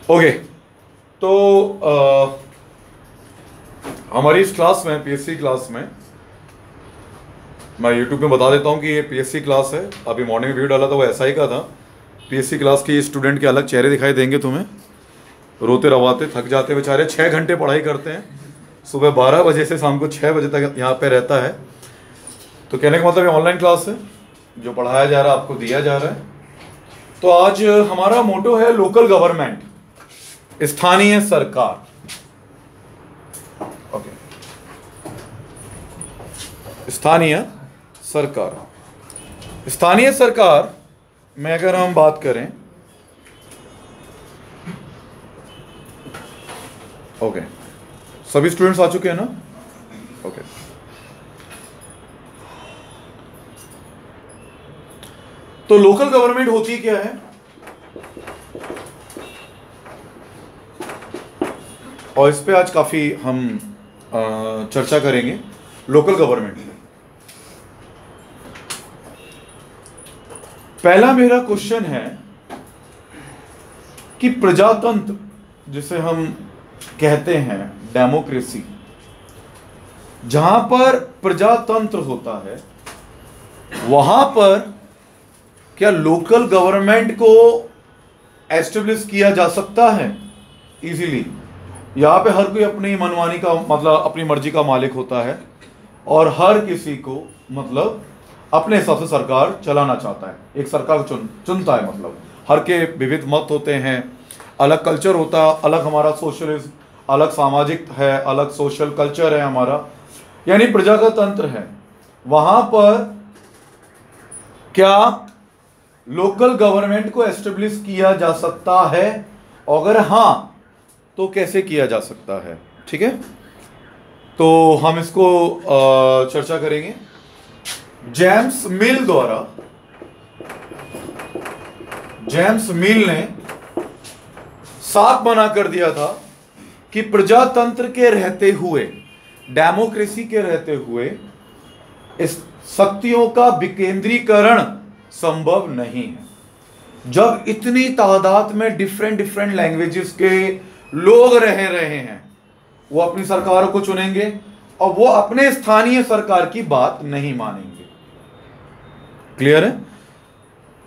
Okay, तो हमारी इस क्लास में, पीएससी क्लास में, मैं यूट्यूब पे बता देता हूँ कि ये पीएससी क्लास है। अभी मॉर्निंग वीडियो डाला था वो एसआई का था। पीएससी क्लास की स्टूडेंट के अलग चेहरे दिखाई देंगे तुम्हें, रोते रवाते थक जाते बेचारे, 6 घंटे पढ़ाई करते हैं, सुबह 12 बजे से शाम को 6 बजे तक यहाँ पे रहता है। तो कहने का मतलब ये ऑनलाइन क्लास है, जो पढ़ाया जा रहा है आपको दिया जा रहा है। तो आज हमारा मोटो है लोकल गवर्नमेंट, स्थानीय सरकार। ओके, स्थानीय सरकार। स्थानीय सरकार में अगर हम बात करें, ओके, सभी स्टूडेंट्स आ चुके हैं ना? ओके, तो लोकल गवर्नमेंट होती क्या है और इस पे आज काफी हम चर्चा करेंगे। लोकल गवर्नमेंट में पहला मेरा क्वेश्चन है कि प्रजातंत्र जिसे हम कहते हैं, डेमोक्रेसी, जहां पर प्रजातंत्र होता है वहां पर क्या लोकल गवर्नमेंट को एस्टेब्लिश किया जा सकता है इजीली? यहां पे हर कोई अपनी मनमानी का, मतलब अपनी मर्जी का मालिक होता है और हर किसी को मतलब अपने हिसाब से सरकार चलाना चाहता है। एक सरकार चुनता है, मतलब हर के विविध मत होते हैं, अलग कल्चर होता है, अलग हमारा सोशलिज्म, अलग सामाजिक है, अलग सोशल कल्चर है हमारा, यानी प्रजा का तंत्र है। वहां पर क्या लोकल गवर्नमेंट को एस्टेब्लिश किया जा सकता है? अगर हां तो कैसे किया जा सकता है? ठीक है, तो हम इसको चर्चा करेंगे। जेम्स मिल ने साफ मना कर दिया था कि प्रजातंत्र के रहते हुए, डेमोक्रेसी के रहते हुए इस शक्तियों का विकेंद्रीकरण संभव नहीं है। जब इतनी तादाद में डिफरेंट लैंग्वेजेस के लोग रह रहे हैं, वो अपनी सरकारों को चुनेंगे और वो अपने स्थानीय सरकार की बात नहीं मानेंगे। क्लियर है?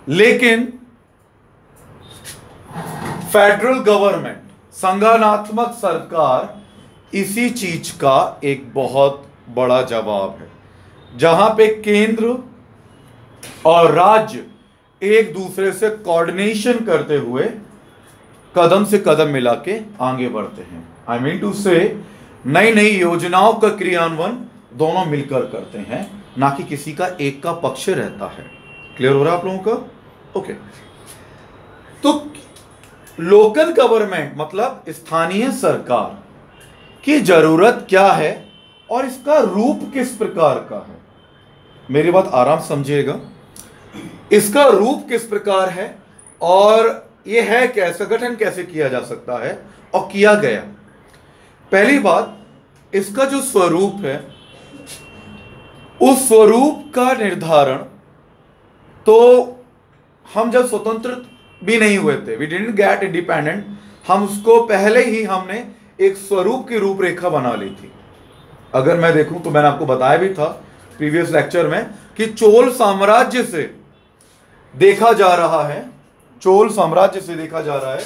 लेकिन फेडरल गवर्नमेंट, संघात्मक सरकार, इसी चीज का एक बहुत बड़ा जवाब है, जहां पे केंद्र और राज्य एक दूसरे से कोऑर्डिनेशन करते हुए कदम से कदम मिला के आगे बढ़ते हैं। आई मीन टू से नई नई योजनाओं का क्रियान्वयन दोनों मिलकर करते हैं, ना कि किसी का एक का पक्ष रहता है। क्लियर हो रहा है आप लोगों का? ओके, तो लोकल गवर्नमेंट मतलब स्थानीय सरकार की जरूरत क्या है और इसका रूप किस प्रकार का है? मेरी बात आराम समझिएगा। इसका रूप किस प्रकार है और यह है कैसे, गठन कैसे किया जा सकता है और किया गया? पहली बात, इसका जो स्वरूप है, उस स्वरूप का निर्धारण तो हम जब स्वतंत्र भी नहीं हुए थे, वी डिडंट गेट इंडिपेंडेंट, हम उसको पहले ही हमने एक स्वरूप की रूपरेखा बना ली थी। अगर मैं देखूं तो मैंने आपको बताया भी था प्रीवियस लेक्चर में कि चोल साम्राज्य से देखा जा रहा है, चोल साम्राज्य से देखा जा रहा है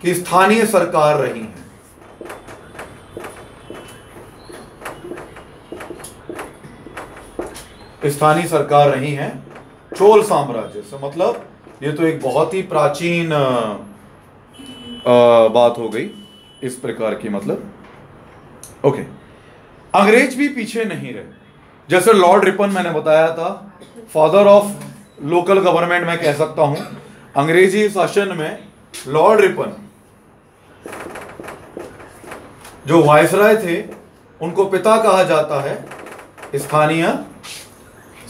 कि स्थानीय सरकार रही है। स्थानीय सरकार रही है चोल साम्राज्य से, मतलब ये तो एक बहुत ही प्राचीन बात हो गई इस प्रकार की, मतलब ओके। अंग्रेज भी पीछे नहीं रहे, जैसे लॉर्ड रिपन मैंने बताया था, फादर ऑफ लोकल गवर्नमेंट मैं कह सकता हूं। अंग्रेजी शासन में लॉर्ड रिपन जो वायसराय थे, उनको पिता कहा जाता है स्थानीय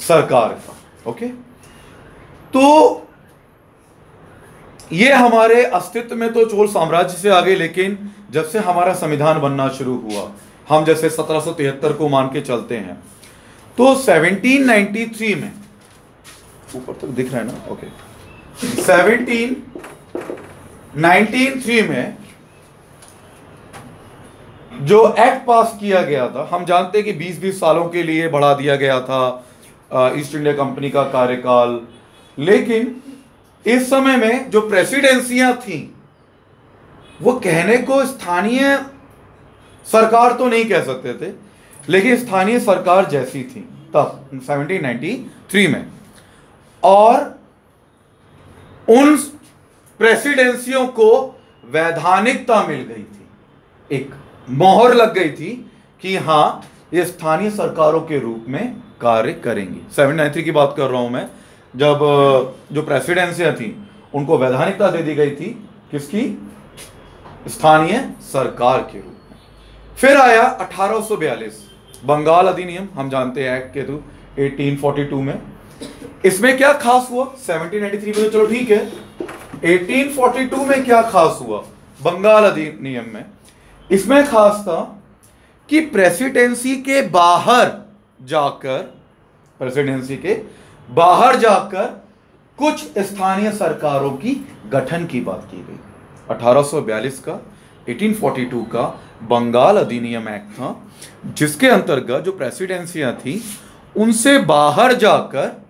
सरकार का। ओके, तो ये हमारे अस्तित्व में तो चोल साम्राज्य से आ गए, लेकिन जब से हमारा संविधान बनना शुरू हुआ, हम जैसे 1773 को मान के चलते हैं, तो 1793 में, ऊपर तक दिख रहा है ना? ओके, 17 1903 में जो एक्ट पास किया गया था, हम जानते हैं कि 20-20 सालों के लिए बढ़ा दिया गया था ईस्ट इंडिया कंपनी का कार्यकाल, लेकिन इस समय में जो प्रेसिडेंसियां थी वो कहने को स्थानीय सरकार तो नहीं कह सकते थे, लेकिन स्थानीय सरकार जैसी थी तब 1793 में, और उन प्रेसिडेंसियों को वैधानिकता मिल गई थी, एक मोहर लग गई थी कि हां ये स्थानीय सरकारों के रूप में कार्य करेंगी। 1793 की बात कर रहा हूं मैं, जब जो प्रेसिडेंसियां थी उनको वैधानिकता दे दी गई थी, किसकी? स्थानीय सरकार के रूप में। फिर आया 1842 बंगाल अधिनियम, हम जानते हैं एक्ट के थ्रू 1842 में। इसमें क्या खास हुआ? 1793 में तो चलो ठीक है, 1842 में क्या खास हुआ बंगाल अधिनियम में? इसमें खास था कि प्रेसिडेंसी के बाहर जाकर कुछ स्थानीय सरकारों की गठन की बात की गई। 1842 का 1842 का बंगाल अधिनियम एक्ट था, जिसके अंतर्गत जो प्रेसिडेंसियां थी उनसे बाहर जाकर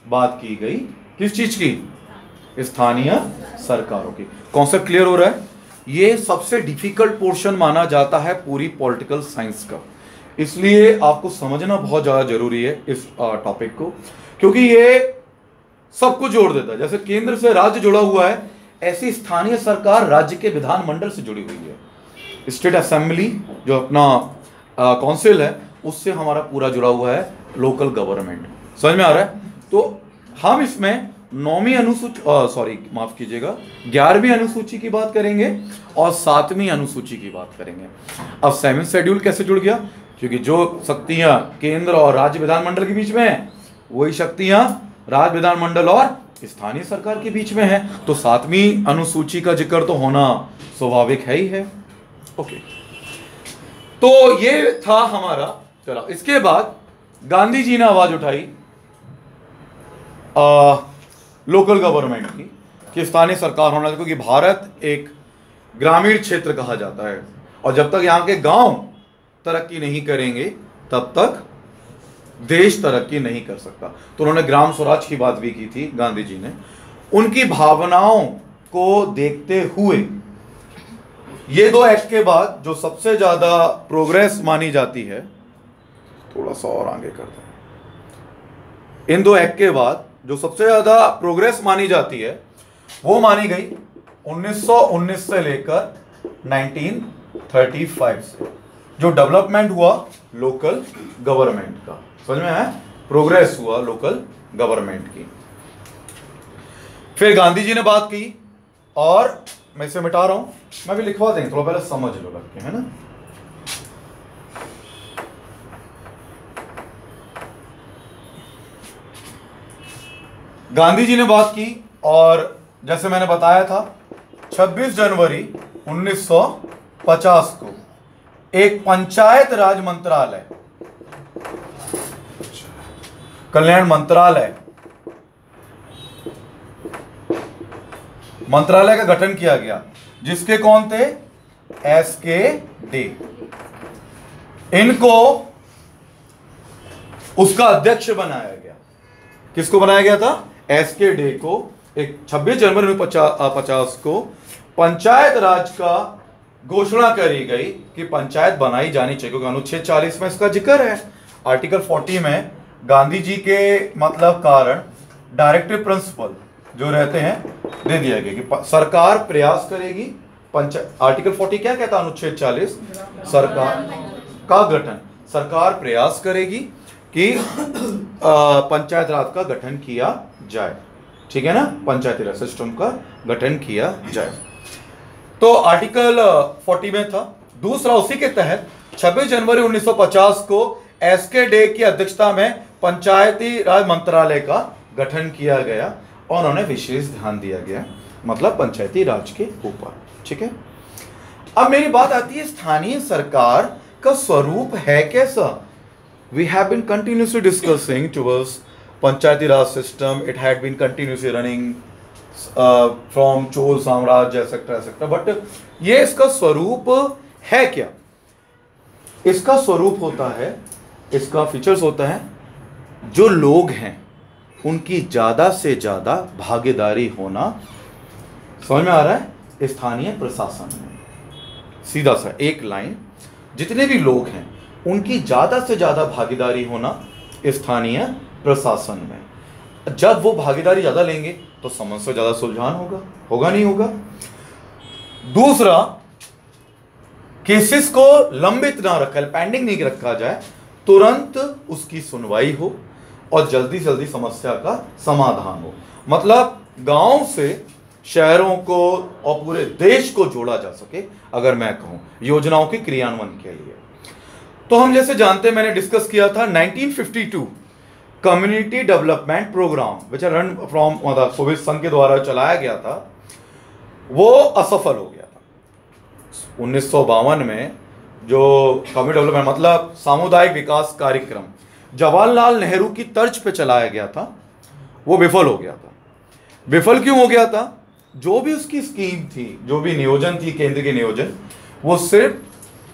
बात की गई, किस चीज की? स्थानीय सरकारों की। कॉन्सेप्ट क्लियर हो रहा है? ये सबसे डिफिकल्ट पोर्शन माना जाता है पूरी पॉलिटिकल साइंस का, इसलिए आपको समझना बहुत ज्यादा जरूरी है इस टॉपिक को, क्योंकि ये सब कुछ जोड़ देता है। जैसे केंद्र से राज्य जुड़ा हुआ है, ऐसी स्थानीय सरकार राज्य के विधानमंडल से जुड़ी हुई है। स्टेट असेंबली जो अपना काउंसिल है उससे हमारा पूरा जुड़ा हुआ है लोकल गवर्नमेंट। समझ में आ रहा है? तो हम इसमें 9वीं अनुसूची, सॉरी माफ कीजिएगा, 11वीं अनुसूची की बात करेंगे और 7वीं अनुसूची की बात करेंगे। अब 7th शेड्यूल कैसे जुड़ गया? क्योंकि जो शक्तियां केंद्र और राज्य विधानमंडल के बीच में है, वही शक्तियां राज्य विधानमंडल और स्थानीय सरकार के बीच में है, तो 7वीं अनुसूची का जिक्र तो होना स्वाभाविक है ही है। ओके, तो ये था हमारा। चलो, इसके बाद गांधी जी ने आवाज उठाई लोकल गवर्नमेंट की कि स्थानीय सरकार होना चाहिए, क्योंकि भारत एक ग्रामीण क्षेत्र कहा जाता है और जब तक यहाँ के गांव तरक्की नहीं करेंगे तब तक देश तरक्की नहीं कर सकता। तो उन्होंने ग्राम स्वराज की बात भी की थी गांधी जी ने। उनकी भावनाओं को देखते हुए ये दो एक्ट के बाद जो सबसे ज्यादा प्रोग्रेस मानी जाती है, थोड़ा सा और आगे करते हैं, इन दो एक्ट के बाद जो सबसे ज्यादा प्रोग्रेस मानी जाती है वो मानी गई 1919 से लेकर 1935 से, जो डेवलपमेंट हुआ लोकल गवर्नमेंट का। समझ में है? प्रोग्रेस हुआ लोकल गवर्नमेंट की। फिर गांधी जी ने बात की, और मैं इसे मिटा रहा हूं, मैं भी लिखवा देंगे, थोड़ा पहले समझ लो लग के, है ना। गांधी जी ने बात की, और जैसे मैंने बताया था 26 जनवरी 1950 को एक पंचायत राज मंत्रालय, कल्याण मंत्रालय का गठन किया गया, जिसके कौन थे? एस.के. डे। इनको उसका अध्यक्ष बनाया गया। किसको बनाया गया था? एस.के. डे को। एक 26 जनवरी 1950 को पंचायत राज का घोषणा करी गई कि पंचायत बनाई जानी चाहिए, क्योंकि अनुच्छेद 40 में इसका जिक्र है। आर्टिकल 40 में गांधी जी के मतलब कारण डायरेक्टिव प्रिंसिपल जो रहते हैं दे दिया गया कि सरकार प्रयास करेगी। आर्टिकल 40 क्या कहता है? अनुच्छेद 40 सरकार का गठन, सरकार प्रयास करेगी कि पंचायत राज का गठन किया जाए। ठीक है ना, पंचायती राज सिस्टम का गठन किया जाए। तो आर्टिकल 40 में था। दूसरा, उसी के तहत 26 जनवरी 1950 को एस.के. डे की अध्यक्षता में पंचायती राज मंत्रालय का गठन किया गया और उन्होंने विशेष ध्यान दिया गया, मतलब पंचायती राज के ऊपर। ठीक है, अब मेरी बात आती है स्थानीय सरकार का स्वरूप है कैसा? We have been continuously discussing towards Panchayati Raj system, it had been continuously running from Chola साम्राज्य एक्सेट्रा एक्सेट्रा। बट ये इसका स्वरूप है क्या? इसका स्वरूप होता है, इसका फीचर्स होता है, जो लोग हैं उनकी ज्यादा से ज्यादा भागीदारी होना। समझ में आ रहा है? स्थानीय प्रशासन में सीधा सा एक लाइन, जितने भी लोग हैं उनकी ज्यादा से ज्यादा भागीदारी होना स्थानीय प्रशासन में। जब वो भागीदारी ज्यादा लेंगे तो समस्या ज्यादा सुलझान होगा, होगा नहीं होगा? दूसरा, केसेस को लंबित ना रखा, पेंडिंग नहीं रखा जाए, तुरंत उसकी सुनवाई हो और जल्दी से जल्दी समस्या का समाधान हो। मतलब गांव से शहरों को और पूरे देश को जोड़ा जा सके, अगर मैं कहूं योजनाओं के क्रियान्वयन के लिए। तो हम जैसे जानते हैं, मैंने डिस्कस किया था 1952 community development programme which run from Soviet संघ के द्वारा चलाया गया था, वो असफल हो गया था। 1952 में जो कम्युनिटी डेवलपमेंट मतलब सामुदायिक विकास कार्यक्रम जवाहरलाल नेहरू की तर्ज पे चलाया गया था, वो विफल हो गया था। विफल क्यों हो गया था? जो भी उसकी स्कीम थी, जो भी नियोजन थी, केंद्र के नियोजन, वो सिर्फ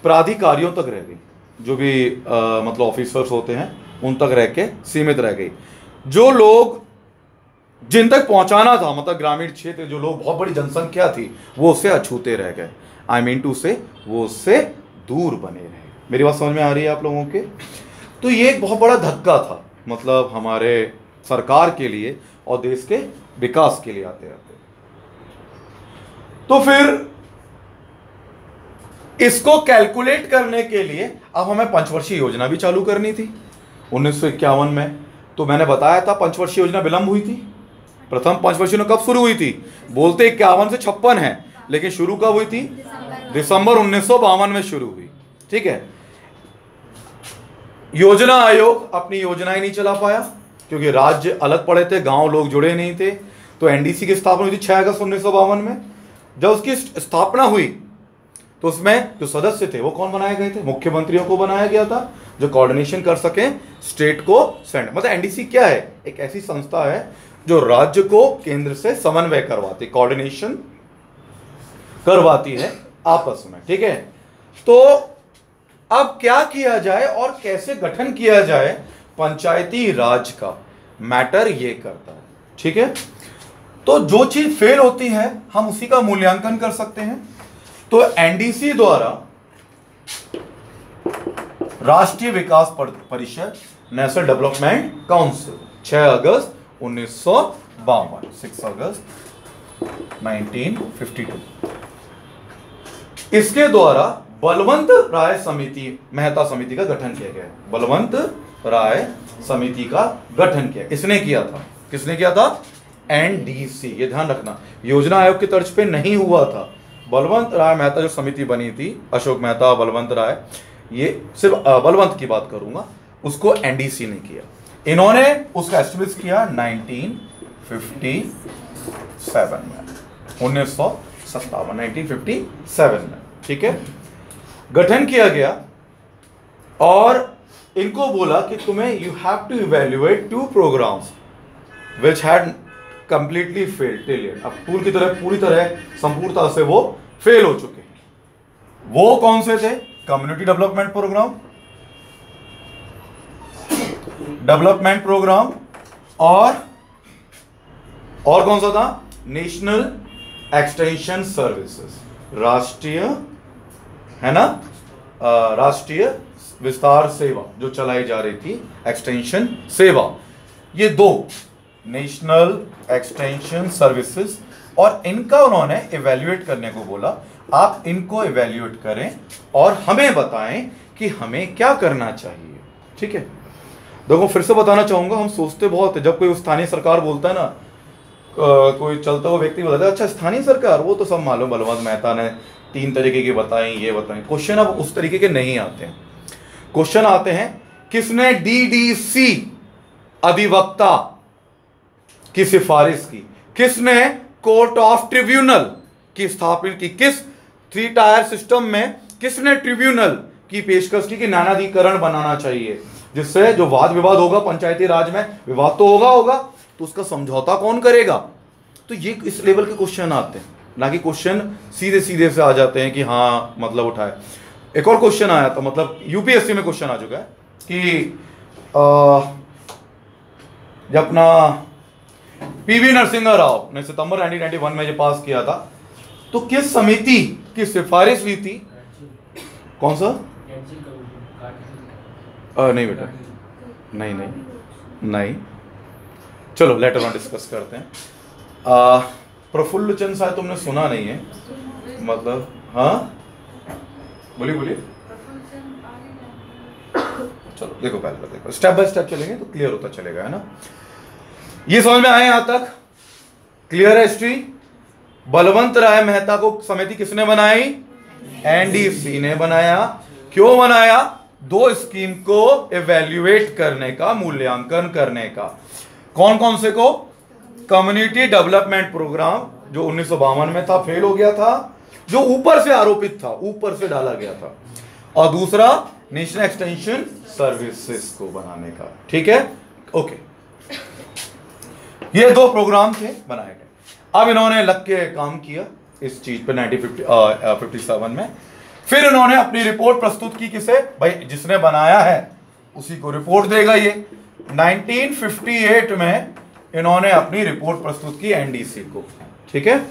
प्राधिकारियों तक रह गई। जो भी मतलब ऑफिसर्स होते हैं उन तक रह के सीमित रह गई। जो लोग जिन तक पहुंचाना था, मतलब ग्रामीण क्षेत्र, जो लोग बहुत बड़ी जनसंख्या थी, वो उससे अछूते रह गए। आई मीन टू से वो उससे दूर बने रहे। मेरी बात समझ में आ रही है आप लोगों के? तो ये एक बहुत बड़ा धक्का था, मतलब हमारे सरकार के लिए और देश के विकास के लिए आते आते। तो फिर इसको कैलकुलेट करने के लिए अब हमें पंचवर्षीय योजना भी चालू करनी थी 1951 में। तो मैंने बताया था पंचवर्षीय योजना विलंब हुई थी। प्रथम पंचवर्षीय योजना कब शुरू हुई थी? बोलते 51 से 56 है, लेकिन शुरू कब हुई थी? दिसंबर 1952 में शुरू हुई। ठीक है। योजना आयोग अपनी योजनाएं नहीं चला पाया क्योंकि राज्य अलग पड़े थे, गांव लोग जुड़े नहीं थे। तो एनडीसी की स्थापना हुई थी 6 अगस्त 1952 में। जब उसकी स्थापना हुई तो उसमें जो सदस्य थे वो कौन बनाए गए थे? मुख्यमंत्रियों को बनाया गया था, जो कोऑर्डिनेशन कर सके स्टेट को सेंटर। मतलब एनडीसी क्या है? एक ऐसी संस्था है जो राज्य को केंद्र से समन्वय करवाती, कोऑर्डिनेशन करवाती है आपस में। ठीक है। तो अब क्या किया जाए और कैसे गठन किया जाए, पंचायती राज का मैटर ये करता है। ठीक है। तो जो चीज फेल होती है हम उसी का मूल्यांकन कर सकते हैं। तो एनडीसी द्वारा राष्ट्रीय विकास परिषद, नेशनल डेवलपमेंट काउंसिल, 6 अगस्त 1952, 6 अगस्त 1952, इसके द्वारा बलवंत राय समिति, मेहता समिति का गठन किया गया। बलवंत राय समिति का गठन किया, इसने किया था। किसने किया था? एनडीसी। ये ध्यान रखना, योजना आयोग की तर्ज पे नहीं हुआ था। बलवंत राय मेहता जो समिति बनी थी, अशोक मेहता, बलवंत राय, ये सिर्फ बलवंत की बात करूंगा, उसको एनडीसी ने किया। इन्होंने उसका एस्टेब्लिश किया 1957 में, 1957 में। ठीक है। गठन किया गया और इनको बोला कि तुम्हें you have to evaluate 2 programmes which had completely failed till yet. अब पूरी की तरह, पूरी तरह संपूर्णता से वो फेल हो चुके हैं। वो कौन से थे? कम्युनिटी डेवलपमेंट प्रोग्राम और कौन सा था? नेशनल एक्सटेंशन सर्विसेज, राष्ट्रीय, है ना, राष्ट्रीय विस्तार सेवा जो चलाई जा रही थी, एक्सटेंशन सेवा। ये 2 नेशनल एक्सटेंशन सर्विसेज, और इनका उन्होंने इवैल्यूएट करने को बोला। आप इनको इवैल्यूएट करें और हमें बताएं कि हमें क्या करना चाहिए। ठीक है। देखो फिर से बताना चाहूंगा, हम सोचते बहुत है, जब कोई स्थानीय सरकार बोलता है ना, कोई चलता हुआ व्यक्ति बोलता है अच्छा स्थानीय सरकार, वो तो सब मालूम, बलवंत मेहता ने 3 तरीके की बताई, ये बताएं। क्वेश्चन अब उस तरीके के नहीं आते हैं। क्वेश्चन आते हैं किसने डीडीसी अधिवक्ता की सिफारिश की, किसने कोर्ट ऑफ ट्रिब्यूनल की स्थापना की, किस 3 टायर सिस्टम में किसने ट्रिब्यूनल की पेशकश की कि न्यायाधिकरण बनाना चाहिए, जिससे जो वाद विवाद होगा पंचायती राज में, विवाद तो होगा, तो उसका समझौता कौन करेगा? तो ये इस लेवल के क्वेश्चन आते हैं, ना कि क्वेश्चन सीधे सीधे से आ जाते हैं कि हाँ मतलब उठाए। एक और क्वेश्चन आया था, मतलब यूपीएससी में क्वेश्चन आ चुका है कि जब अपना पीवी नरसिम्हा राव ने सितंबर 1991 में ये पास किया था, तो किस समिति की सिफारिश हुई थी? कौन सा? नहीं बेटा, नहीं नहीं नहीं, चलो लेटर ऑन डिस्कस करते हैं। प्रफुल्ल चंद शायद तुमने सुना नहीं है, मतलब हाँ बोलिए बोलिए। चलो देखो, पहले देखो, स्टेप बाय स्टेप चलेंगे तो क्लियर होता चलेगा, है ना। ये समझ में आए यहां तक? क्लियर है हिस्ट्री? बलवंत राय मेहता को समिति किसने बनाई? एनडीसी ने बनाया। क्यों बनाया? दो स्कीम को इवैल्यूएट करने का, मूल्यांकन करने का। कौन कौन से को? कम्युनिटी डेवलपमेंट प्रोग्राम जो 1952 में था, फेल हो गया था, जो ऊपर से आरोपित था, ऊपर से डाला गया था, और दूसरा नेशनल एक्सटेंशन सर्विसेज को बनाने का। ठीक है, ओके। ये दो प्रोग्राम थे, बनाए गए। अब इन्होंने लग के काम किया इस चीज पे 1957 में। फिर इन्होंने अपनी रिपोर्ट प्रस्तुत की। किसे? भाई जिसने बनाया है उसी को रिपोर्ट देगा ये। 1958 में इन्होंने अपनी रिपोर्ट प्रस्तुत की एनडीसी को। ठीक है,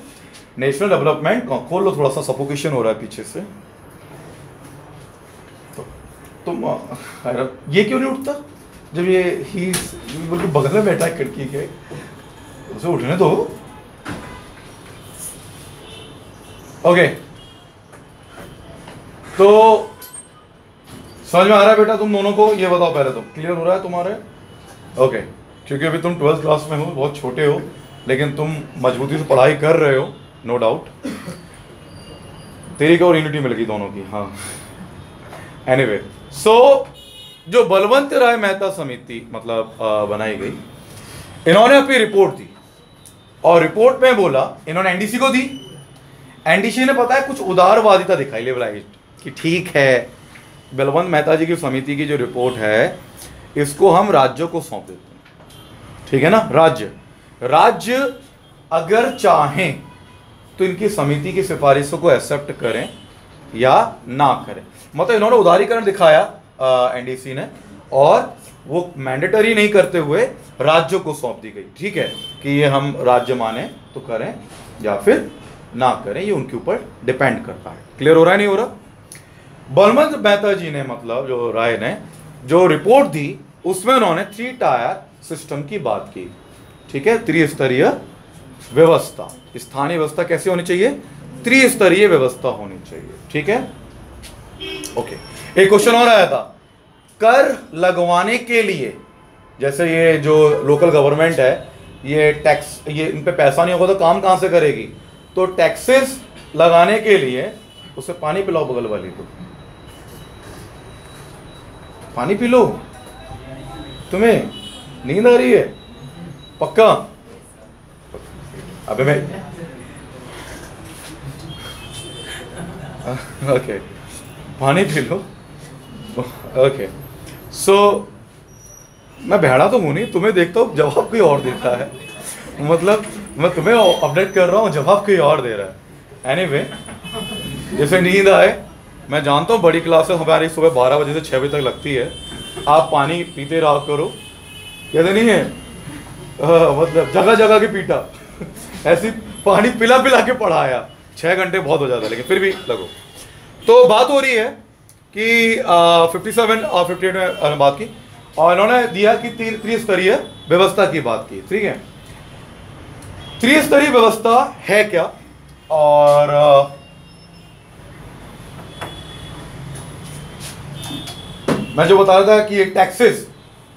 नेशनल डेवलपमेंट। खोल लो, थोड़ा सा सफोकेशन हो रहा है पीछे से। तुम ये क्यों नहीं उठता जब ये ही बिल्कुल बगल में बैठा है खिड़की के? उसे उठने दो। ओके, तो समझ में आ रहा है बेटा तुम दोनों को? ये बताओ पहले, तो क्लियर हो रहा है तुम्हारे? ओके, क्योंकि अभी तुम 12th क्लास में हो, बहुत छोटे हो, लेकिन तुम मजबूती से पढ़ाई कर रहे हो, नो डाउट। तेरी को और यूनिटी मिल गई दोनों की। हाँ, एनीवे, सो जो बलवंत राय मेहता समिति मतलब बनाई गई, इन्होंने अपनी रिपोर्ट दी, और रिपोर्ट में बोला, इन्होंने एनडीसी को दी। एनडीसी ने पता है कुछ उदारवादिता दिखाई, लेवलाइज, कि ठीक है बलवंत मेहता जी की समिति की जो रिपोर्ट है इसको हम राज्यों को सौंप देते हैं। ठीक है ना, राज्य अगर चाहें तो इनकी समिति की सिफारिशों को एक्सेप्ट करें या ना करें। मतलब इन्होंने उदारीकरण दिखाया एनडीसी ने, और वो मैंडेटरी नहीं करते हुए राज्यों को सौंप दी गई। ठीक है, कि ये हम राज्य माने तो करें या फिर ना करें, ये उनके ऊपर डिपेंड करता है। क्लियर हो रहा है, नहीं हो रहा? बलवंत मेहता जी ने, मतलब जो राय ने जो रिपोर्ट दी, उसमें उन्होंने 3 टायर सिस्टम की बात की। ठीक है, त्रिस्तरीय व्यवस्था। स्थानीय व्यवस्था कैसी होनी चाहिए? त्रिस्तरीय व्यवस्था होनी चाहिए। ठीक है, ओके। एक क्वेश्चन और आया था, कर लगवाने के लिए, जैसे ये जो लोकल गवर्नमेंट है, ये टैक्स, ये इन पे पैसा नहीं होगा तो काम कहां से करेगी? तो टैक्सेस लगाने के लिए उसे पानी पिलाओ बगल वाली को। पानी पी लो, तुम्हें नींद आ रही है? पक्का? अबे मैं ओके, पानी पी लो। ओके, सो मैं भेड़ा तो हूं नहीं, तुम्हें देखता हूँ जवाब कोई और देता है। मतलब मैं तुम्हें अपडेट कर रहा हूँ, जवाब कोई और दे रहा है। एनीवे, जैसे नींद आए, मैं जानता हूँ बड़ी क्लासेस हमारी सुबह 12 बजे से 6 बजे तक लगती है, आप पानी पीते रहा करो। कहते नहीं है मतलब जगह जगह के पीटा ऐसी पानी पिला पिला के पढ़ाया। 6 घंटे बहुत हो जाता है, लेकिन फिर भी लगो। तो बात हो रही है कि 57 और 58 में बात की, और इन्होंने दिया कि त्रिस्तरीय व्यवस्था की बात की। ठीक है, त्रिस्तरीय व्यवस्था है क्या? और मैं जो बता रहा था कि टैक्सेस,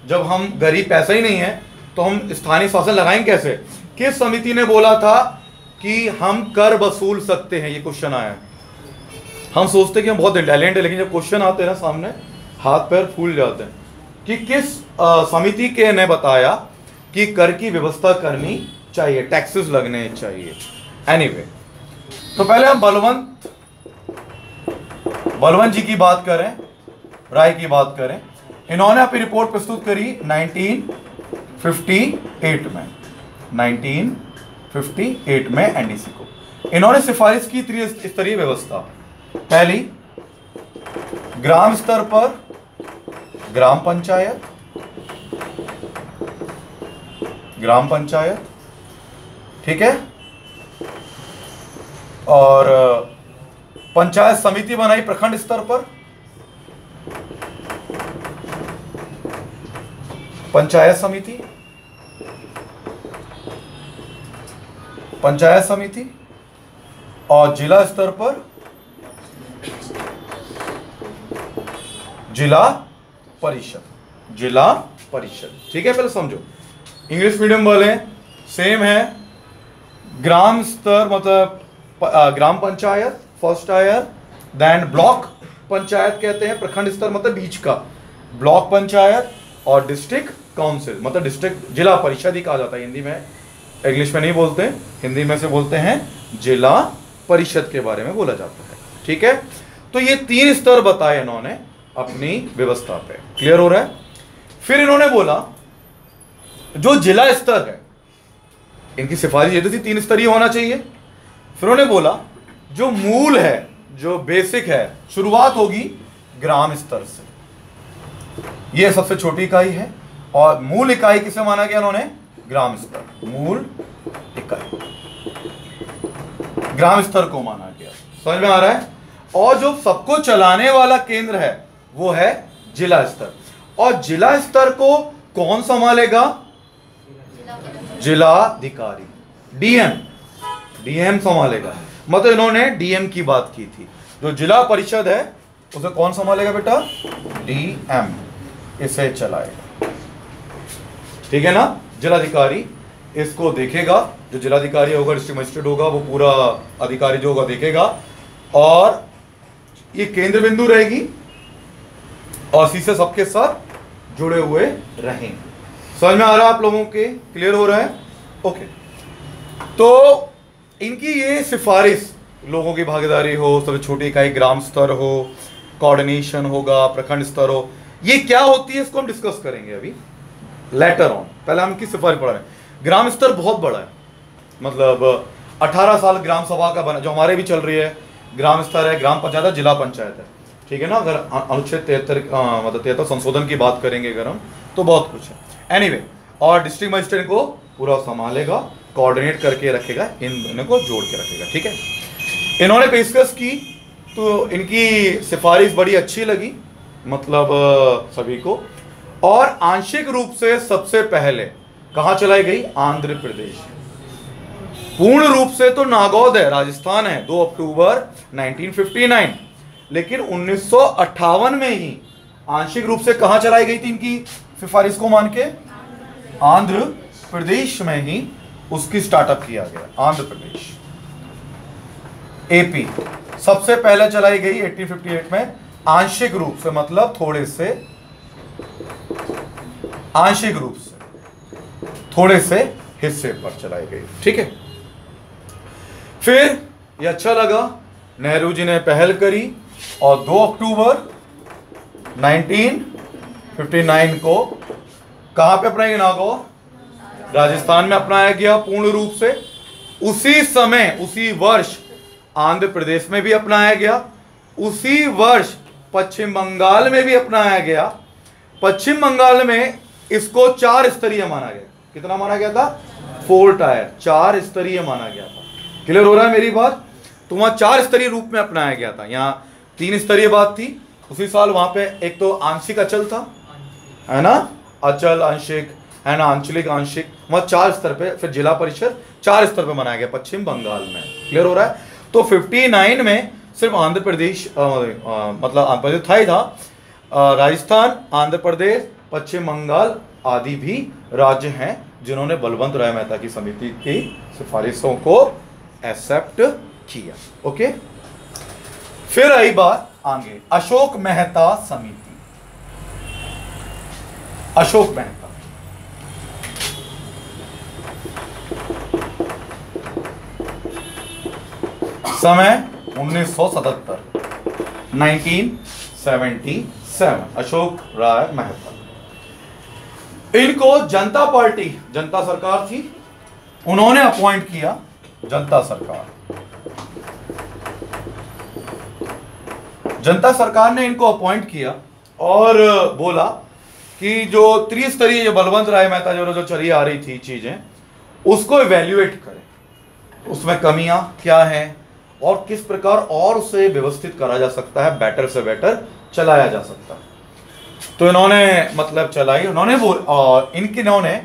जब हम गरीब, पैसा ही नहीं है तो हम स्थानीय शासन लगाएंगे कैसे? किस समिति ने बोला था कि हम कर वसूल सकते हैं? ये क्वेश्चन आया। हम सोचते कि हम बहुत टैलेंट है, लेकिन जब क्वेश्चन आते हैं ना सामने, हाथ पैर फूल जाते हैं। कि किस समिति के ने बताया कि कर की व्यवस्था करनी चाहिए, टैक्सेस लगने चाहिए। एनीवे, तो पहले हम बलवंत जी की बात करें, राय की बात करें। इन्होंने अपनी रिपोर्ट प्रस्तुत करी 1958 में। 1958 1958 में एनडीसी को। इन्होंने सिफारिश की त्रिस्तरीय व्यवस्था। पहली, ग्राम स्तर पर ग्राम पंचायत, ठीक है, और पंचायत समिति बनाई प्रखंड स्तर पर, पंचायत समिति, और जिला स्तर पर जिला परिषद। ठीक है, पहले समझो, इंग्लिश मीडियम वाले सेम है, ग्राम स्तर मतलब ग्राम पंचायत फर्स्ट आयर, देन ब्लॉक पंचायत कहते हैं, प्रखंड स्तर मतलब बीच का, ब्लॉक पंचायत, और डिस्ट्रिक्ट काउंसिल मतलब डिस्ट्रिक्ट जिला परिषद ही कहा जाता है हिंदी में, इंग्लिश में नहीं बोलते, हिंदी में से बोलते हैं जिला परिषद के बारे में बोला जाता है। ठीक है, तो ये 3 स्तर बताए इन्होंने अपनी व्यवस्था पे। क्लियर हो रहा है? फिर इन्होंने बोला जो जिला स्तर है, इनकी सिफारिश ये तो थी 3 स्तरीय होना चाहिए। फिर उन्होंने बोला जो मूल है, जो बेसिक है, शुरुआत होगी ग्राम स्तर से, यह सबसे छोटी इकाई है, और मूल इकाई किसे माना गया इन्होंने? ग्राम स्तर, मूल इकाई ग्राम स्तर को माना गया। समझ में आ रहा है? और जो सबको चलाने वाला केंद्र है वो है जिला स्तर, और जिला स्तर को कौन संभालेगा? जिलाधिकारी, डीएम संभालेगा। मतलब इन्होंने डीएम की बात की थी, जो जिला परिषद है उसे कौन संभालेगा बेटा? डीएम इसे चलाएगा। ठीक है ना? जिलाधिकारी इसको देखेगा, जो जिलाधिकारी होगा, डिस्ट्रिक्ट मजिस्ट्रेट होगा, वो पूरा अधिकारी जो होगा देखेगा, और ये केंद्र बिंदु रहेगी, और इसी से सबके साथ जुड़े हुए रहेंगे। समझ में आ रहा है आप लोगों के? क्लियर हो रहा है? ओके, तो इनकी ये सिफारिश, लोगों की भागीदारी हो, सबसे छोटी इकाई ग्राम स्तर हो, कोऑर्डिनेशन होगा, प्रखंड स्तर हो, ये क्या होती है इसको हम डिस्कस करेंगे अभी लेटर ऑन। पहले हम इनकी सिफारिश पढ़ रहे हैं। ग्राम स्तर बहुत बड़ा है, मतलब 18 साल ग्राम सभा का बना, जो हमारे भी चल रही है, ग्राम स्तर है, ग्राम पंचायत है, जिला पंचायत है। ठीक है ना? अगर अनुच्छेद 73 संशोधन की बात करेंगे अगर हम, तो बहुत कुछ है। एनीवे, और डिस्ट्रिक्ट मजिस्ट्रेट को पूरा संभालेगा, कोऑर्डिनेट करके रखेगा, इन दोनों को जोड़ के रखेगा। ठीक है, इन्होंने पेशकश की तो इनकी सिफारिश बड़ी अच्छी लगी, मतलब सभी को, और आंशिक रूप से सबसे पहले कहां चलाई गई? आंध्र प्रदेश। पूर्ण रूप से तो नागौद है, राजस्थान है, 2 अक्टूबर 1959, लेकिन 1958 में ही आंशिक रूप से कहां चलाई गई थी इनकी सिफारिश को मान के? आंध्र प्रदेश में ही उसकी स्टार्टअप किया गया। आंध्र प्रदेश, एपी सबसे पहले चलाई गई 1858 में, आंशिक रूप से मतलब थोड़े से, आंशिक रूप से थोड़े से हिस्से पर चलाई गई। ठीक है, फिर ये अच्छा लगा, नेहरू जी ने पहल करी, और 2 अक्टूबर 1959 को कहां पे अपनाया गया? नागौर, राजस्थान में अपनाया गया पूर्ण रूप से। उसी समय, उसी वर्ष आंध्र प्रदेश में भी अपनाया गया, उसी वर्ष पश्चिम बंगाल में भी अपनाया गया। पश्चिम बंगाल में इसको 4 स्तरीय माना गया। कितना माना गया था? 4 टायर, 4 स्तरीय माना गया था। क्लियर हो रहा है मेरी बात? तो वहां 4 स्तरीय रूप में अपनाया गया था। यहाँ 3 स्तरीय बात थी उसी साल। वहां पे एक तो आंशिक अचल था, है ना, अचल आंशिक, है ना, आंचलिक आंशिक, वहां 4 स्तर पे, फिर जिला परिषद 4 स्तर पे बनाया गया पश्चिम बंगाल में। क्लियर हो रहा है? तो 59 में सिर्फ आंध्र प्रदेश मतलब आंध्र प्रदेश था ही था, राजस्थान, आंध्र प्रदेश, पश्चिम बंगाल आदि भी राज्य हैं जिन्होंने बलवंत राय मेहता की समिति की सिफारिशों को एक्सेप्ट किया। ओके, फिर आई बात आगे, अशोक मेहता समिति। अशोक मेहता समय 1977, 1977, अशोक राय मेहता। इनको जनता पार्टी, जनता सरकार थी, उन्होंने अपॉइंट किया जनता सरकार। जनता सरकार ने इनको अपॉइंट किया और बोला कि जो त्रिस्तरीय जो बलवंत राय मेहता जो चली आ रही थी चीजें, उसको इवेल्युएट करें, उसमें कमियां क्या हैं और किस प्रकार और उसे व्यवस्थित करा जा सकता है, बेटर से बेटर चलाया जा सकता है। तो इन्होंने मतलब चलाई, उन्होंने इन्होंने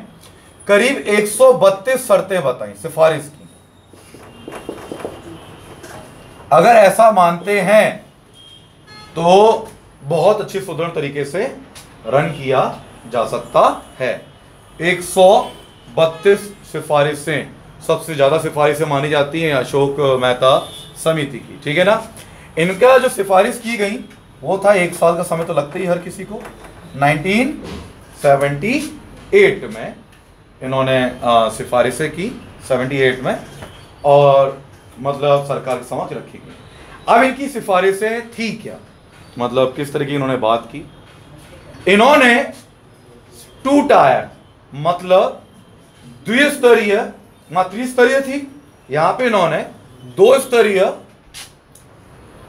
करीब 132 शर्तें बताई, सिफारिश की। अगर ऐसा मानते हैं तो बहुत अच्छी सुदृढ़ तरीके से रन किया जा सकता है। 132 सिफारिशें, सबसे ज्यादा सिफारिशें मानी जाती हैं अशोक मेहता समिति की, ठीक है ना। इनका जो सिफारिश की गई वो था, 1 साल का समय तो लगता ही हर किसी को, 1978 में इन्होंने सिफारिशें की, 78 में, और मतलब सरकार के समक्ष रखी गई। अब इनकी सिफारिशें थी क्या, मतलब किस तरह की इन्होंने बात की। इन्होंने 2 टायर मतलब द्विस्तरीय, त्रिस्तरीय थी, यहां पे इन्होंने 2 स्तरीय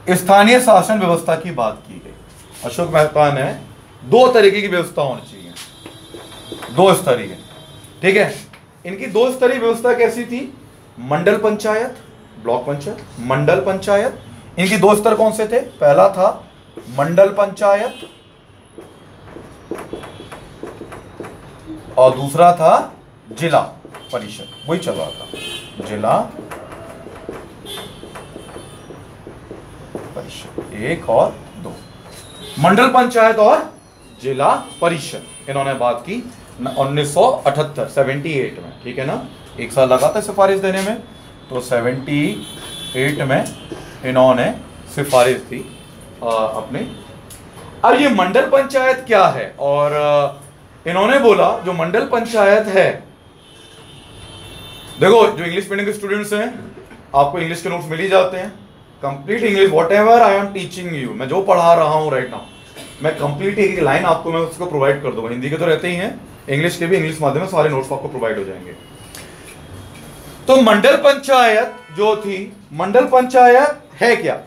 स्थानीय शासन व्यवस्था की बात की गई। अशोक मेहता ने 2 तरीके की व्यवस्था होनी चाहिए, 2 स्तरीय, ठीक है। इनकी 2 स्तरीय व्यवस्था कैसी थी, मंडल पंचायत, ब्लॉक पंचायत, मंडल पंचायत। इनकी 2 स्तर कौन से थे, पहला था मंडल पंचायत और दूसरा था जिला परिषद, वही चल रहा था, जिला परिषद 1 और 2, मंडल पंचायत और जिला परिषद। इन्होंने बात की 1978 78 में, ठीक है ना, 1 साल लगा था सिफारिश देने में, तो 78 में इन्होंने सिफारिश दी अपने। अब ये मंडल पंचायत क्या है, और इन्होंने बोला जो मंडल पंचायत है, देखो जो इंग्लिश मीडियम के स्टूडेंट्स हैं, आपको इंग्लिश के नोट्स मिल ही जाते हैं, complete English, what ever I am teaching you, मैं जो पढ़ा रहा हूं राइट नाउ, मैं कंप्लीट एक लाइन आपको मैं उसको प्रोवाइड कर दूंगा। हिंदी के तो रहते ही हैं, इंग्लिश के भी इंग्लिश माध्यम में सारे नोट्स आपको प्रोवाइड हो जाएंगे। तो मंडल पंचायत जो थी, मंडल पंचायत है क्या,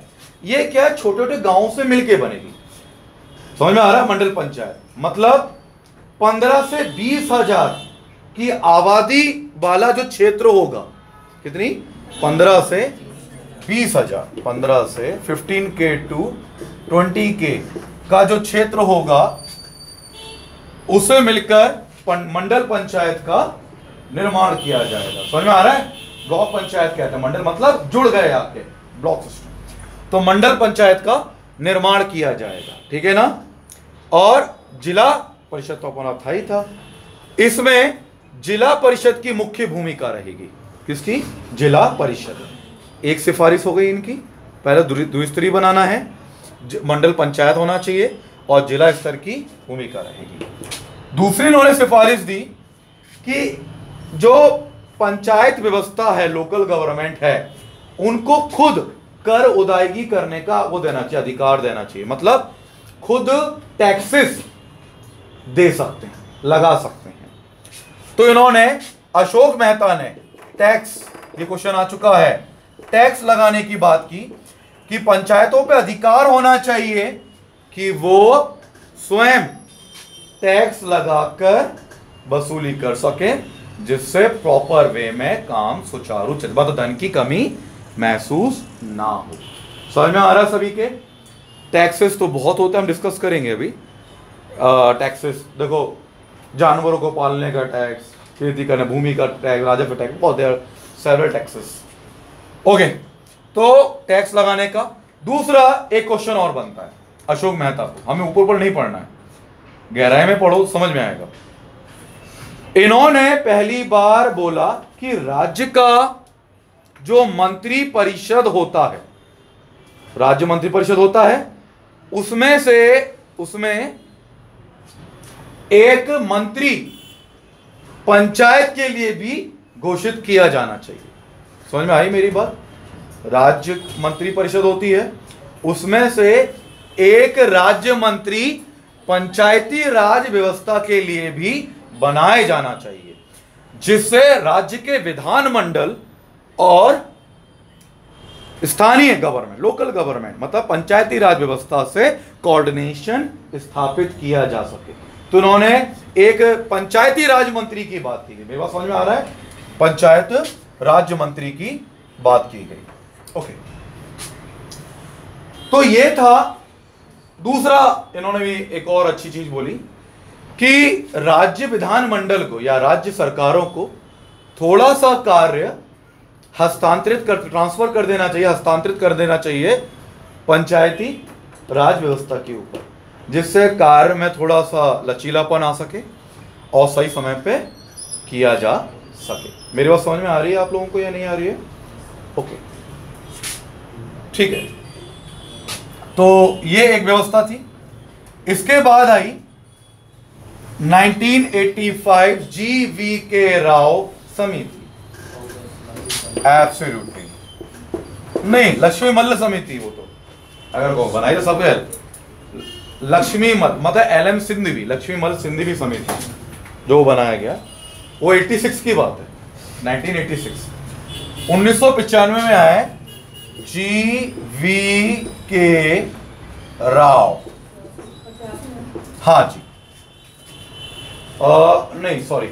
ये क्या छोटे छोटे गांवों से मिलके बनेगी, समझ में आ रहा है। मंडल पंचायत मतलब 15 से 20 हजार की आबादी वाला जो क्षेत्र होगा, कितनी, 15 से 20 हजार, 15 से 15K to 20K का जो क्षेत्र होगा, उसे मिलकर मंडल पंचायत का निर्माण किया जाएगा। समझ में आ रहा है। ब्लॉक पंचायत कहते हैं, मंडल मतलब जुड़ गए आपके ब्लॉक सिस्टम, तो मंडल पंचायत का निर्माण किया जाएगा, ठीक है ना। और जिला परिषद तो अपना था ही था, इसमें जिला परिषद की मुख्य भूमिका रहेगी, किसकी, जिला परिषद। एक सिफारिश हो गई इनकी, पहले द्विस्तरीय बनाना है, मंडल पंचायत होना चाहिए और जिला स्तर की भूमिका रहेगी। दूसरी इन्होंने सिफारिश दी कि जो पंचायत व्यवस्था है, लोकल गवर्नमेंट है, उनको खुद कर उदायगी करने का वो देना चाहिए, अधिकार देना चाहिए, मतलब खुद टैक्सेस दे सकते हैं, लगा सकते हैं। तो इन्होंने, अशोक मेहता ने टैक्स, ये क्वेश्चन आ चुका है, टैक्स लगाने की बात की कि पंचायतों पे अधिकार होना चाहिए कि वो स्वयं टैक्स लगाकर वसूली कर सके, जिससे प्रॉपर वे में काम सुचारू चले, तो धन की कमी महसूस ना हो। समझ में आ रहा है सभी के। टैक्सेस तो बहुत होते हैं, हम डिस्कस करेंगे अभी। टैक्सेस देखो, जानवरों को पालने का टैक्स, खेती करने, भूमि का टैक्स, राजस्व टैक्स, बहुत देयर सेवरल टैक्सेस। ओके, तो टैक्स लगाने का। दूसरा एक क्वेश्चन और बनता है अशोक मेहता को, हमें ऊपर नहीं पढ़ना है, गहराई में पढ़ो समझ में आएगा। इन्होंने पहली बार बोला कि राज्य का जो मंत्री परिषद होता है, राज्य मंत्री परिषद होता है, उसमें एक मंत्री पंचायत के लिए भी घोषित किया जाना चाहिए। समझ में आई मेरी बात। राज्य मंत्री परिषद होती है, उसमें से एक राज्य मंत्री पंचायती राज व्यवस्था के लिए भी बनाए जाना चाहिए, जिससे राज्य के विधानमंडल और स्थानीय गवर्नमेंट, लोकल गवर्नमेंट मतलब पंचायती राज व्यवस्था से कोऑर्डिनेशन स्थापित किया जा सके। तो उन्होंने एक पंचायती राज मंत्री की बात की गई। मेरी बात समझ में आ रहा है? पंचायत राज्य मंत्री की बात की गई। ओके, तो ये था। दूसरा इन्होंने भी एक और अच्छी चीज बोली कि राज्य विधानमंडल को या राज्य सरकारों को थोड़ा सा कार्य ट्रांसफर कर देना चाहिए, हस्तांतरित कर देना चाहिए पंचायती राज व्यवस्था के ऊपर, जिससे कार्य में थोड़ा सा लचीलापन आ सके और सही समय पे किया जा सके। मेरी बात समझ में आ रही है आप लोगों को या नहीं आ रही है? ओके, ठीक है। तो ये एक व्यवस्था थी। इसके बाद आई 1985 GV.K. राव समिति। एब्सोल्युटली नहीं, लक्ष्मी मल्ल समिति। वो तो अगर को बनाई तो सब लक्ष्मी मल मतलब LM सिंधवी, लक्ष्मी मल्ल सिंधवी समिति जो बनाया गया वो 86 की बात है, 1986। 1995 में आए GV.K. राव। हाँ जी, नहीं सॉरी,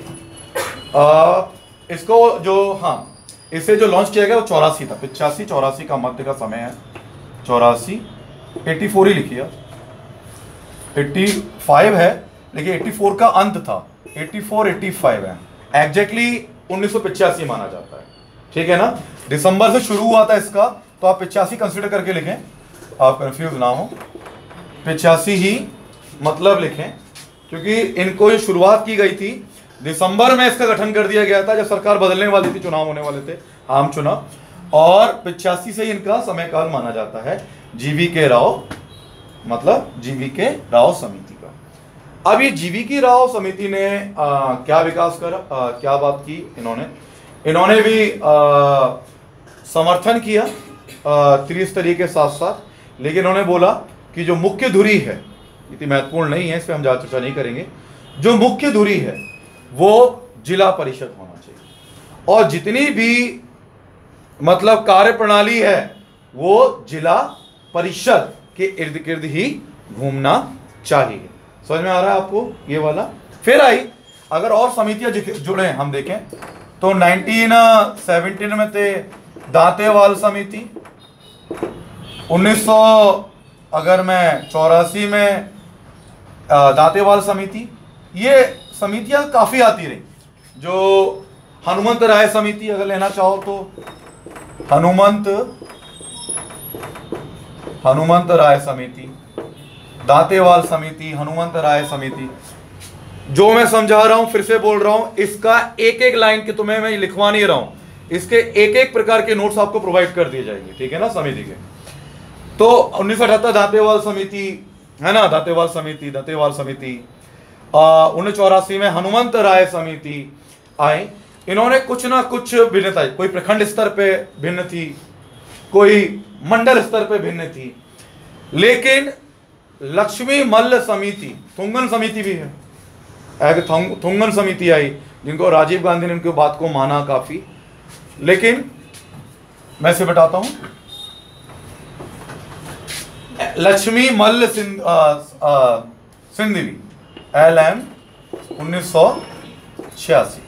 इसको जो हाँ इसे जो लॉन्च किया गया वो 84 था, 85-84 का मध्य का समय है। 84, 84 ही लिखिए, 85 है लेकिन 84 का अंत था, 84-85 है, एग्जैक्टली 1985 माना जाता है। ठीक है ना, दिसंबर से शुरू हुआ था इसका, तो आप 85 कंसिडर करके लिखें, आप कंफ्यूज ना हो। 85 ही मतलब लिखें, क्योंकि इनको जो शुरुआत की गई थी दिसंबर में, इसका गठन कर दिया गया था जब सरकार बदलने वाली थी, चुनाव होने वाले थे, आम चुनाव, और 85 से ही इनका समय काल माना जाता है। GV.K. राव मतलब GV.K. राव समिति का। अब ये GV.K. राव समिति ने क्या विकास करा, क्या बात की इन्होंने भी समर्थन किया त्रिस्तरीय के साथ साथ, लेकिन इन्होंने बोला कि जो मुख्य धुरी है, इतनी महत्वपूर्ण नहीं है, इस पर हम ज्यादा चर्चा नहीं करेंगे, जो मुख्य धुरी है वो जिला परिषद होना चाहिए, और जितनी भी मतलब कार्य प्रणाली है वो जिला परिषद के इर्द गिर्द ही घूमना चाहिए। समझ में आ रहा है आपको ये वाला? फिर आई, अगर और समितियां जुड़े हम देखें तो 1917 में थे दांतेवाल समिति, 1984 में दांतेवाल समिति। ये समितियां काफी आती रही। जो हनुमंत राय समिति अगर लेना चाहो तो हनुमंत राय समिति, दांतेवाल समिति, हनुमंत राय समिति। जो मैं समझा रहा हूं फिर से बोल रहा हूं, इसका एक एक लाइन के तुम्हें मैं लिखवा नहीं रहा हूं, इसके एक एक प्रकार के नोट्स आपको प्रोवाइड कर दिए जाएंगे, ठीक है ना, समिति के। तो 1978 दांतेवाल समिति है ना, दांतेवाल समिति 1984 में हनुमंत राय समिति आई। इन्होंने कुछ ना कुछ भिन्नता, कोई प्रखंड स्तर पे भिन्न थी, कोई मंडल स्तर पे भिन्न थी, लेकिन लक्ष्मी मल्ल समिति, थुंगन समिति भी है, थुंगन समिति आई, जिनको राजीव गांधी ने उनकी बात को माना काफी। लेकिन मैं इसे बताता हूं, लक्ष्मी मल्ल सिंधवी LM 1986,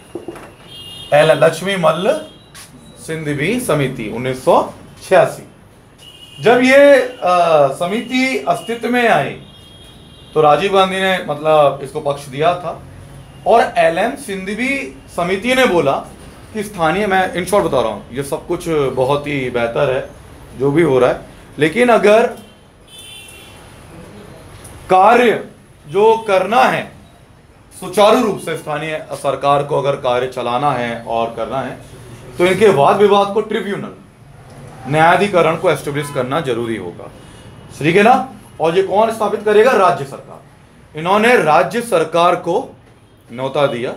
लक्ष्मी मल्ल सिंधवी समिति 1986। जब ये समिति अस्तित्व में आई तो राजीव गांधी ने मतलब इसको पक्ष दिया था, और LM सिंधवी समिति ने बोला कि स्थानीय, मैं इन शॉर्ट बता रहा हूँ, ये सब कुछ बहुत ही बेहतर है जो भी हो रहा है, लेकिन अगर कार्य जो करना है सुचारू रूप से, स्थानीय सरकार को अगर कार्य चलाना है और करना है, तो इनके वाद विवाद को ट्रिब्यूनल, न्यायाधिकरण को एस्टेब्लिश करना जरूरी होगा, ठीक है ना। और ये कौन स्थापित करेगा? राज्य सरकार। इन्होंने राज्य सरकार को न्योता दिया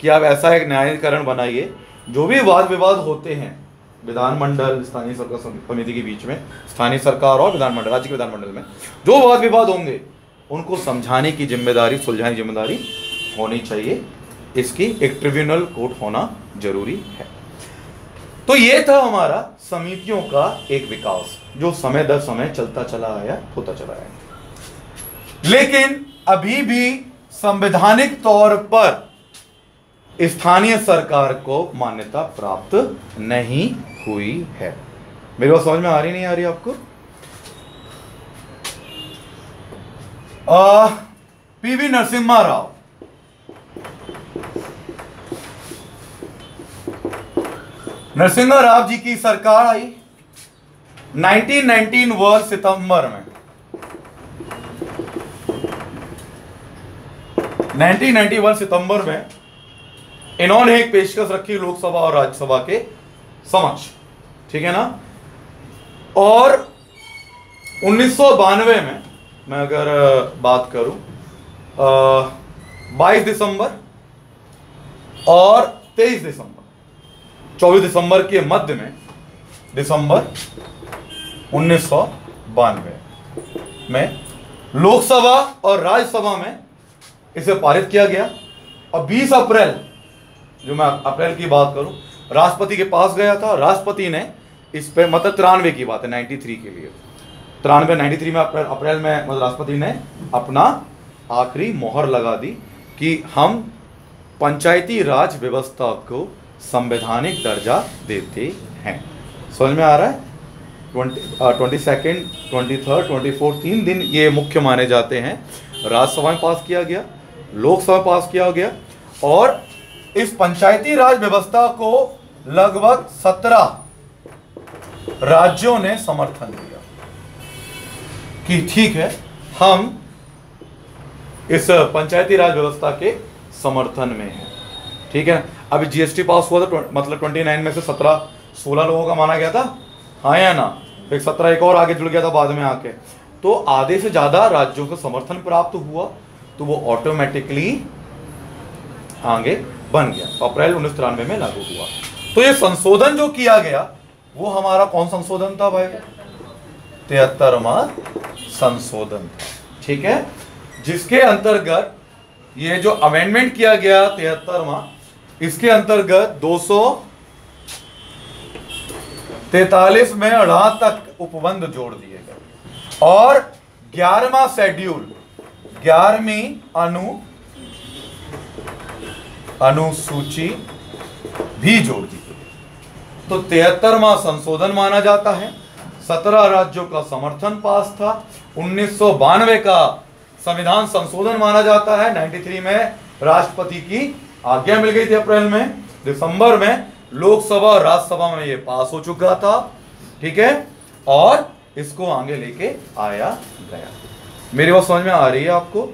कि आप ऐसा एक न्यायाधिकरण बनाइए, जो भी वाद विवाद होते हैं विधानमंडल स्थानीय सरकार समिति के बीच में, स्थानीय सरकार और विधानमंडल, राज्य के विधानमंडल में जो वाद विवाद होंगे उनको समझाने की जिम्मेदारी, सुलझाने की जिम्मेदारी होनी चाहिए इसकी एक ट्रिब्यूनल कोर्ट होना जरूरी है। तो ये था हमारा समितियों का एक विकास जो समय दर समय चलता चला आया, होता चला आया। लेकिन अभी भी संवैधानिक तौर पर स्थानीय सरकार को मान्यता प्राप्त नहीं हुई है। मेरी बात समझ में आ रही नहीं आ रही आपको? पीवी नरसिम्हा राव, नरसिम्हा राव जी की सरकार आई 1919 सितंबर में। 1991 सितंबर में इन्होंने एक पेशकश रखी लोकसभा और राज्यसभा के समक्ष, ठीक है ना। और 1992 में मैं अगर बात करूं 22 दिसंबर और 23 दिसंबर, 24 दिसंबर के मध्य में, दिसंबर 1992 में लोकसभा और राज्यसभा में इसे पारित किया गया। और 20 अप्रैल, जो मैं अप्रैल की बात करूं, राष्ट्रपति के पास गया था। राष्ट्रपति ने इस पे, मतलब 93 की बात है, 93 के लिए, 93 में अप्रैल में मतलब राष्ट्रपति ने अपना आखिरी मोहर लगा दी कि हम पंचायती राज व्यवस्था को संवैधानिक दर्जा देते हैं। समझ में आ रहा है? 22nd, 23rd, 24th 3 दिन ये मुख्य माने जाते हैं। राज्यसभा में पास किया गया, लोकसभा में पास किया गया, और इस पंचायती राज व्यवस्था को लगभग 17 राज्यों ने समर्थन दिया कि ठीक है, हम इस पंचायती राज व्यवस्था के समर्थन में हैं, ठीक है। अभी जीएसटी पास हुआ था, मतलब 29 में से 16 लोगों का माना गया था, हाँ या ना। फिर 17 एक और आगे जुड़ गया था बाद में आके, तो आधे से ज्यादा राज्यों को समर्थन प्राप्त हुआ, तो वो ऑटोमेटिकली आगे बन गया। अप्रैल 1993 में लागू हुआ। तो ये संशोधन जो किया गया वो हमारा कौन संशोधन था भाई? 73वां संशोधन, ठीक है, जिसके अंतर्गत ये जो अमेंडमेंट किया गया 73वां, इसके अंतर्गत 243 में 68 तक उपबंध जोड़ दिए गए और 11वां शेड्यूल, 11वीं अनुसूची भी जोड़ दी गई। तो 73वां संशोधन माना जाता है। 17 राज्यों का समर्थन पास था। 1992 का संविधान संशोधन माना जाता है। 93 में राष्ट्रपति की आज्ञा मिल गई थी अप्रैल में। दिसंबर में लोकसभा और राज्यसभा में ये पास हो चुका था, ठीक है, और इसको आगे लेके आया गया। मेरी बात समझ में आ रही है आपको?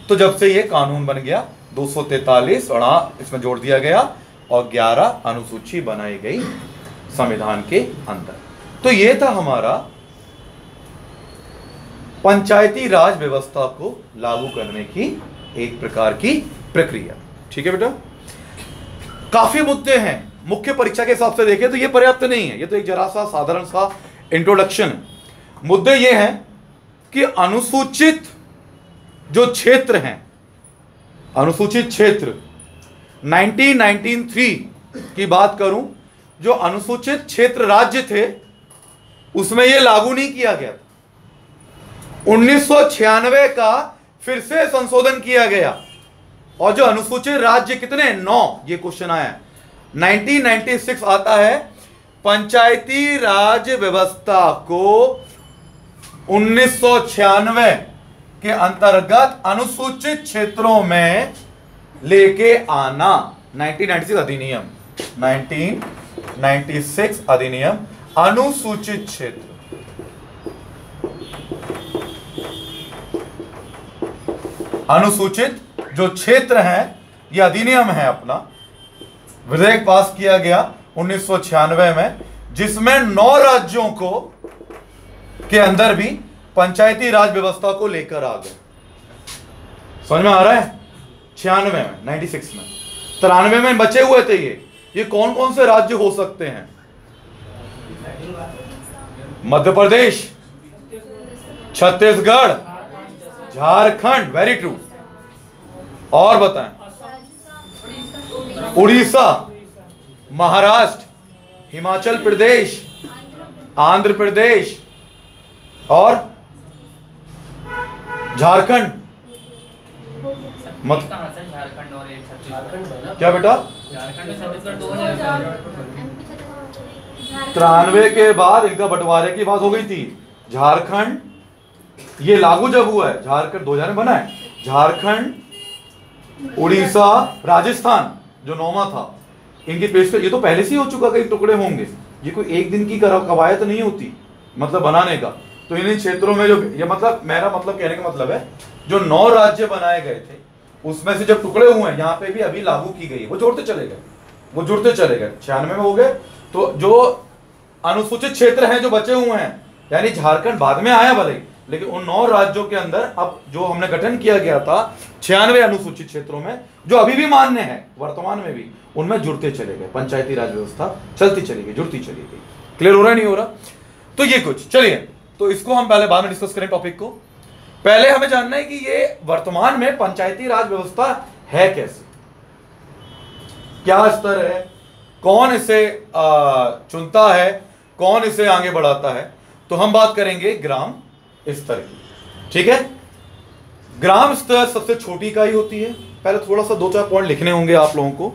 तो जब से ये कानून बन गया 243 इसमें जोड़ दिया गया और 11 अनुसूची बनाई गई संविधान के अंदर। तो ये था हमारा पंचायती राज व्यवस्था को लागू करने की एक प्रकार की प्रक्रिया, ठीक है बेटा। काफी मुद्दे हैं, मुख्य परीक्षा के हिसाब से देखें तो ये पर्याप्त नहीं है, ये तो एक जरा सा साधारण सा इंट्रोडक्शन है। मुद्दे ये हैं कि अनुसूचित जो क्षेत्र हैं, अनुसूचित क्षेत्र 1993 की बात करूं, जो अनुसूचित क्षेत्र राज्य थे उसमें यह लागू नहीं किया गया था। 1996 का फिर से संशोधन किया गया और जो अनुसूचित राज्य कितने, 9, ये क्वेश्चन आया। 1996 आता है, पंचायती राज व्यवस्था को 1996 के अंतर्गत अनुसूचित क्षेत्रों में लेके आना। 1996 अधिनियम, 1996 अधिनियम अनुसूचित क्षेत्र, अनुसूचित जो क्षेत्र है, यह अधिनियम है अपना, विधेयक पास किया गया 1996 में, जिसमें 9 राज्यों को के अंदर भी पंचायती राज व्यवस्था को लेकर आ गए। समझ में आ रहा है? 96 में, 96 में, 93 में बचे हुए थे ये कौन कौन से राज्य हो सकते हैं? मध्य प्रदेश, छत्तीसगढ़, झारखंड, वेरी ट्रू, और बताएं, उड़ीसा, महाराष्ट्र, हिमाचल प्रदेश, आंध्र प्रदेश और झारखंड। मत झारखंड और एक छत्तीसगढ़। क्या बेटा? झारखंड और छत्तीसगढ़ 2000 93 के बाद इनका बंटवारे की बात हो गई थी। झारखंड ये लागू जब हुआ है, झारखंड 2000 में बना है। झारखंड, उड़ीसा, राजस्थान जो 9वां था, इनकी पेशकश ये तो पहले से ही हो चुका, कई टुकड़े होंगे। ये कोई एक दिन की कवायद नहीं होती, मतलब बनाने का। तो इन क्षेत्रों में जो ये मतलब मेरा मतलब कहने का मतलब है, जो 9 राज्य बनाए गए थे उसमें से जब टुकड़े हुए हैं, यहाँ पे भी अभी लागू की गई है, वो जोड़ते चले गए, वो जुड़ते चले गए। 96 में हो गए। तो जो अनुसूचित क्षेत्र हैं जो बचे हुए हैं, यानी झारखंड बाद में आया भले, लेकिन उन 9 राज्यों के अंदर अब जो हमने गठन किया गया था 96 अनुसूचित क्षेत्रों में, जो अभी भी मान्य है वर्तमान में भी, उनमें जुड़ते चले गए। पंचायती राज व्यवस्था चलती चली गई, जुड़ती चली गई। क्लियर हो रहा है नहीं हो रहा? तो ये कुछ चलिए, तो इसको हम पहले बाद में डिस्कस करें टॉपिक को। पहले हमें जानना है कि ये वर्तमान में पंचायती राज व्यवस्था है कैसे, क्या स्तर है, कौन इसे चुनता है, कौन इसे आगे बढ़ाता है। तो हम बात करेंगे ग्राम स्तर की, ठीक है। ग्राम स्तर सबसे छोटी इकाई होती है। पहले थोड़ा सा 2-4 पॉइंट लिखने होंगे आप लोगों को।